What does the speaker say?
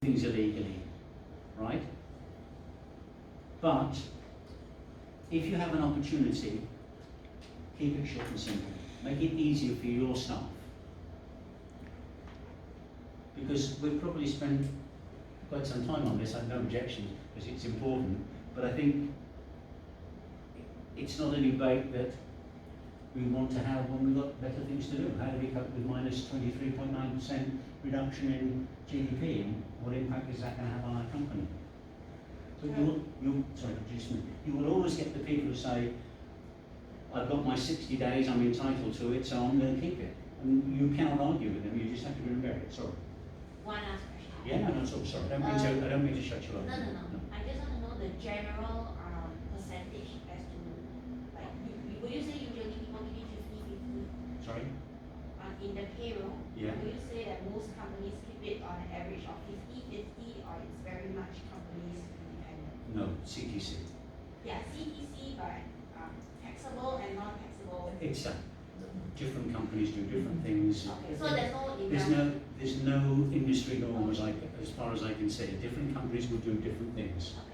things illegally, right? But if you have an opportunity, keep it short and simple. Make it easier for your staff. Because we've probably spent quite some time on this. I have no objection because it's important, but I think it's not a debate that we want to have when we've got better things to do. How do we cope with minus 23.9% reduction in GDP, and what impact is that going to have on our company? But you will always get the people who say, I've got my 60 days, I'm entitled to it, so I'm going to keep it. And you cannot argue with them, you just have to remember it. Sorry. One last question. Yeah, no, so sorry. I don't mean to shut you up. No. I just want to know the general percentage as to, like, would you say usually people give it 50-50? Sorry? In the payroll, Yeah. would you say that most companies keep it on an average of 50-50, or it's very much companies dependent? No, CTC. Yeah, CTC, but taxable and non-taxable. It's different companies do different things. Okay, so there's no There's no industry norm as far as I can see. Different companies will do different things. Okay.